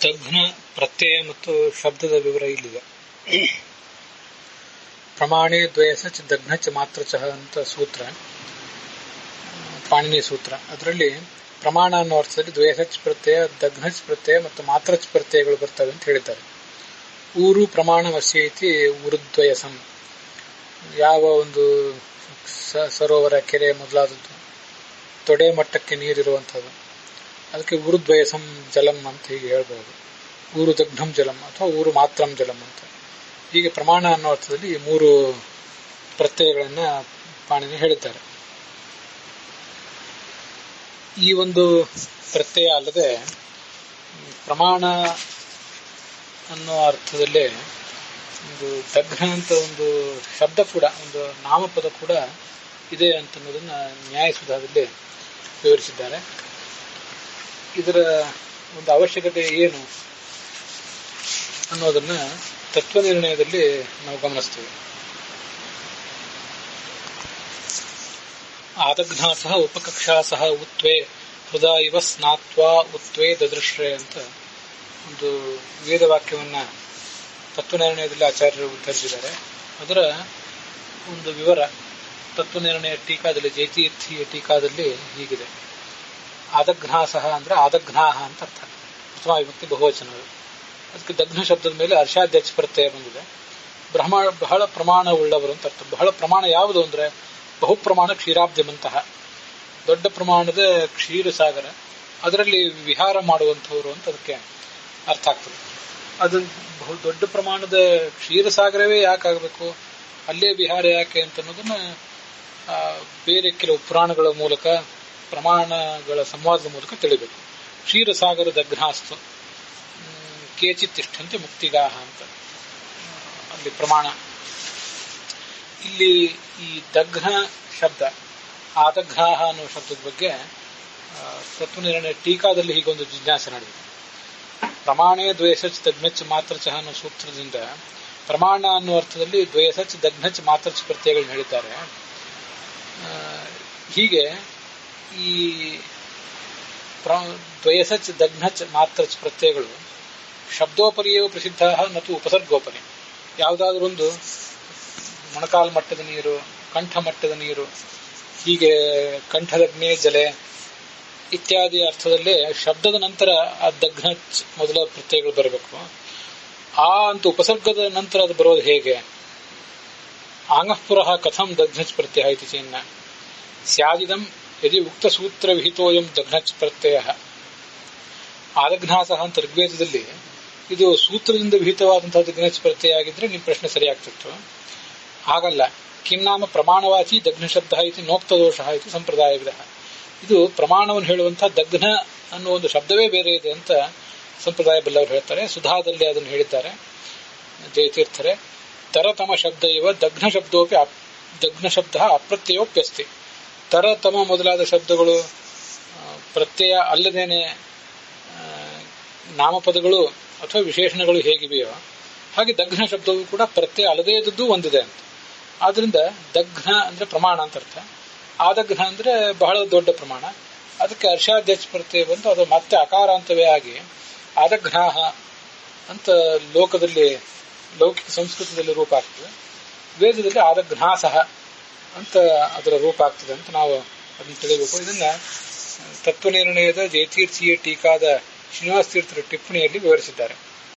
ದಘ್ನ ಪ್ರತ್ಯಯ ಮತ್ತು ಶಬ್ದದ ವಿವರ ಇಲ್ಲಿದೆ. ಪ್ರಮಾಣೇ ದ್ವಯಸಚ್ ದಘ್ನಚ್ ಮಾತ್ರಚ ಅಂತ ಸೂತ್ರ, ಪಾಣಿನಿ ಸೂತ್ರ. ಅದರಲ್ಲಿ ಪ್ರಮಾಣ ಅನ್ನೋ ಅರ್ಥದಲ್ಲಿ ದ್ವಯಸಚ್ ಪ್ರತ್ಯಯ, ದಘ್ನಚ್ ಪ್ರತ್ಯಯ ಮತ್ತು ಮಾತ್ರಚ್ ಪ್ರತ್ಯಯಗಳು ಬರ್ತವೆ ಅಂತ ಹೇಳಿದ್ದಾರೆ. ಊರು ಪ್ರಮಾಣವಶ್ಯ ಇತಿ ಊರುದ್ವಯಸಂ. ಯಾವ ಒಂದು ಸರೋವರ, ಕೆರೆ ಮೊದಲಾದದ್ದು ತೊಡೆ ಮಟ್ಟಕ್ಕೆ ನೀರಿರುವಂಥದ್ದು, ಅದಕ್ಕೆ ಊರುದ್ವಯಸಂ ಜಲಂ ಅಂತ ಹೀಗೆ ಹೇಳ್ಬೋದು. ಊರು ದಗ್ಧಂ ಜಲಂ ಅಥವಾ ಊರು ಮಾತ್ರಂ ಜಲಂ ಅಂತ. ಹೀಗೆ ಪ್ರಮಾಣ ಅನ್ನೋ ಅರ್ಥದಲ್ಲಿ ಈ ಮೂರು ಪ್ರತ್ಯಯಗಳನ್ನ ಪಾಣಿನಿ ಹೇಳಿದ್ದಾರೆ. ಈ ಒಂದು ಪ್ರತ್ಯಯ ಅಲ್ಲದೆ ಪ್ರಮಾಣ ಅನ್ನೋ ಅರ್ಥದಲ್ಲೇ ಒಂದು ದಗ್ಧ ಅಂತ ಒಂದು ಶಬ್ದ ಕೂಡ, ಒಂದು ನಾಮಪದ ಕೂಡ ಇದೆ ಅಂತನ್ನೋದನ್ನ ನ್ಯಾಯಸುಧಾದಲ್ಲಿ ವಿವರಿಸಿದ್ದಾರೆ. ಇದರ ಒಂದು ಅವಶ್ಯಕತೆ ಏನು ಅನ್ನೋದನ್ನ ತತ್ವ ನಿರ್ಣಯದಲ್ಲಿ ನಾವು ಗಮನಿಸ್ತೇವೆ. ಆದಘ್ನಾ ಸಹ ಉಪಕಕ್ಷಾ ಸಹ ಉತ್ವೇ ಹೃದಯ ಇವ ಸ್ನಾತ್ವಾ ಉತ್ವೇ ದದೃಶ್ರೇ ಅಂತ ಒಂದು ವೇದವಾಕ್ಯವನ್ನ ತತ್ವ ನಿರ್ಣಯದಲ್ಲಿ ಆಚಾರ್ಯರು ಉತ್ತರಿಸಿದ್ದಾರೆ. ಅದರ ಒಂದು ವಿವರ ತತ್ವನಿರ್ಣಯ ಟೀಕಾದಲ್ಲಿ, ಜೈತೀರ್ಥಿಯ ಟೀಕಾದಲ್ಲಿ ಹೀಗಿದೆ. ಆದಘ್ನಾ ಸಹ ಅಂದ್ರೆ ಆದಘ್ನಾಹ ಅಂತ ಅರ್ಥ, ಪ್ರಥಮ ವಿಭಕ್ತಿ ಬಹುವಚನಗಳು. ಅದಕ್ಕೆ ದಗ್ನ ಶಬ್ದದ ಮೇಲೆ ಅರ್ಷಾಧ್ಯಕ್ಷ ಪ್ರತ್ಯಯ ಬಂದಿದೆ. ಬಹಳ ಪ್ರಮಾಣ ಉಳ್ಳವರು ಅಂತ ಅರ್ಥ. ಬಹಳ ಪ್ರಮಾಣ ಯಾವುದು ಅಂದ್ರೆ ಬಹು ಪ್ರಮಾಣ ಕ್ಷೀರಾಬ್ಧಮಂತಹ, ದೊಡ್ಡ ಪ್ರಮಾಣದ ಕ್ಷೀರಸಾಗರ, ಅದರಲ್ಲಿ ವಿಹಾರ ಮಾಡುವಂಥವ್ರು ಅಂತ ಅದಕ್ಕೆ ಅರ್ಥ ಆಗ್ತದೆ. ಅದು ಬಹು ದೊಡ್ಡ ಪ್ರಮಾಣದ ಕ್ಷೀರಸಾಗರವೇ ಯಾಕಾಗಬೇಕು, ಅಲ್ಲೇ ವಿಹಾರ ಯಾಕೆ ಅಂತ ಅನ್ನೋದನ್ನ ಬೇರೆ ಕೆಲವು ಪುರಾಣಗಳ ಮೂಲಕ, ಪ್ರಮಾಣಗಳ ಸಂವಾದದ ಮೂಲಕ ತಿಳಿಬೇಕು. ಕ್ಷೀರಸಾಗರ ದಗ್ನಾಸ್ತು ಕೇಚಿತ್ ತಿಷ್ಠಂತೆ ಮುಕ್ತಿಗಾಹ ಅಂತ ಅಲ್ಲಿ ಪ್ರಮಾಣ. ಇಲ್ಲಿ ಈ ದಗ್ನ ಶಬ್ದ, ಆದಘ್ನಾಹ ಅನ್ನುವ ಶಬ್ದದ ಬಗ್ಗೆ ತತ್ವನಿರ್ಣಯ ಟೀಕಾದಲ್ಲಿ ಹೀಗೊಂದು ಜಿಜ್ಞಾಸೆ ನಡೆದಿದೆ. ಪ್ರಮಾಣೇ ದ್ವಯಸಚ್ ದಗ್ನಚ್ ಮಾತ್ರಚ ಅನ್ನೋ ಸೂತ್ರದಿಂದ ಪ್ರಮಾಣ ಅನ್ನುವ ಅರ್ಥದಲ್ಲಿ ದ್ವಯಸಚ್ ದಗ್ನಚ್ ಮಾತ್ರಚ್ ಪ್ರತ್ಯಯಗಳನ್ನ ಹೇಳಿದ್ದಾರೆ. ಹೀಗೆ ಈ ದ್ವಯಸಚ್ ದಗ್ನಚ್ ಮಾತ್ರಚ್ ಪ್ರತ್ಯಯಗಳು ಶಬ್ದೋಪರಿಯೋ ಪ್ರಸಿದ್ಧ ಮತ್ತು ಉಪಸರ್ಗೋಪರಿ. ಯಾವುದಾದ್ರೂ ಒಂದು ಮೊಣಕಾಲು ಮಟ್ಟದ ನೀರು, ಕಂಠ ಮಟ್ಟದ ನೀರು, ಹೀಗೆ ಕಂಠದಗ್ನೇ ಜಲೆ ಇತ್ಯಾದಿ ಅರ್ಥದಲ್ಲೇ ಶಬ್ದದ ನಂತರ ಆ ದಗ್ನಚ್ ಮೊದಲ ಪ್ರತ್ಯಯಗಳು ಬರಬೇಕು. ಆ ಅಂತ ಉಪಸರ್ಗದ ನಂತರ ಅದು ಬರೋದು ಹೇಗೆ? ಆಂಗಃಪುರಃ ಕಥಂ ದಗ್ನಚ್ ಪ್ರತ್ಯಯ ಇತಿ ಚೇನ್ನ ಸ್ಯಾದಿದಂ ಯದಿ ಉಕ್ತ ಸೂತ್ರ ವಿಹಿತೋಯಂ ದಗ್ನಚ್ ಪ್ರತ್ಯಯ. ಆದಘ್ನಾಸಹ ಅಂತ ಋಗ್ವೇದದಲ್ಲಿ ಇದು ಸೂತ್ರದಿಂದ ವಿಹಿತವಾದಂತಹ ದಗ್ನಚ್ ಪ್ರತ್ಯಯ ಆಗಿದ್ರೆ ನಿಮ್ಮ ಪ್ರಶ್ನೆ ಸರಿಯಾಗ್ತಿತ್ತು. ಹಾಗಲ್ಲ. ಕಿನ್ನಾಮ ಪ್ರಮಾಣವಾಚಿ ದಗ್ನ ಶಬ್ದ ಇತಿ ನೋಕ್ತ ದೋಷ ಇತಿ ಸಂಪ್ರದಾಯವಿದ. ಇದು ಪ್ರಮಾಣವನ್ನು ಹೇಳುವಂತಹ ದಗ್ನ ಅನ್ನೋ ಒಂದು ಶಬ್ದವೇ ಬೇರೆ ಇದೆ ಅಂತ ಸಂಪ್ರದಾಯ ಬಲ್ಲವರು ಹೇಳ್ತಾರೆ. ಸುಧಾದಲ್ಲಿ ಅದನ್ನು ಹೇಳಿದ್ದಾರೆ ಜಯತೀರ್ಥರೇ. ತರತಮ ಶಬ್ದ ಇವ ದಗ್ನ ಶಬ್ದೋಪಿ ದಗ್ನ ಶಬ್ದ ಅಪ್ರತ್ಯಯೋಪ್ಯಸ್ತಿ. ತರತಮ ಮೊದಲಾದ ಶಬ್ದಗಳು ಪ್ರತ್ಯಯ ಅಲ್ಲದೇನೆ ನಾಮಪದಗಳು ಅಥವಾ ವಿಶೇಷಣಗಳು ಹೇಗಿವೆಯೋ ಹಾಗೆ ದಗ್ನ ಶಬ್ದವು ಕೂಡ ಪ್ರತ್ಯಯ ಅಲ್ಲದೇ ಇದ್ದದ್ದು ಒಂದಿದೆ ಅಂತ. ಆದ್ರಿಂದ ದಗ್ನ ಅಂದ್ರೆ ಪ್ರಮಾಣ ಅಂತ ಅರ್ಥ. ಆದಘ್ನ ಅಂದ್ರೆ ಬಹಳ ದೊಡ್ಡ ಪ್ರಮಾಣ. ಅದಕ್ಕೆ ಅರ್ಷಾಧ್ಯಕ್ಷ ಪ್ರತ್ಯಯ ಬಂದು ಅದು ಮತ್ತೆ ಅಕಾರಾಂತವೇ ಆಗಿ ಆದಘ್ನಾಹ ಅಂತ ಲೋಕದಲ್ಲಿ, ಲೌಕಿಕ ಸಂಸ್ಕೃತದಲ್ಲಿ ರೂಪ ಆಗ್ತದೆ. ವೇದದಲ್ಲಿ ಆದಘ್ನಾಸಹ ಅಂತ ಅದರ ರೂಪ ಆಗ್ತದೆ ಅಂತ ನಾವು ಅದನ್ನು ತಿಳಿಬೇಕು. ಇದನ್ನ ತತ್ವನಿರ್ಣಯದ ಜಯತೀರ್ಥಿಯ ಟೀಕಾದ ಶ್ರೀನಿವಾಸ ತೀರ್ಥರ ಟಿಪ್ಪಣಿಯಲ್ಲಿ ವಿವರಿಸಿದ್ದಾರೆ.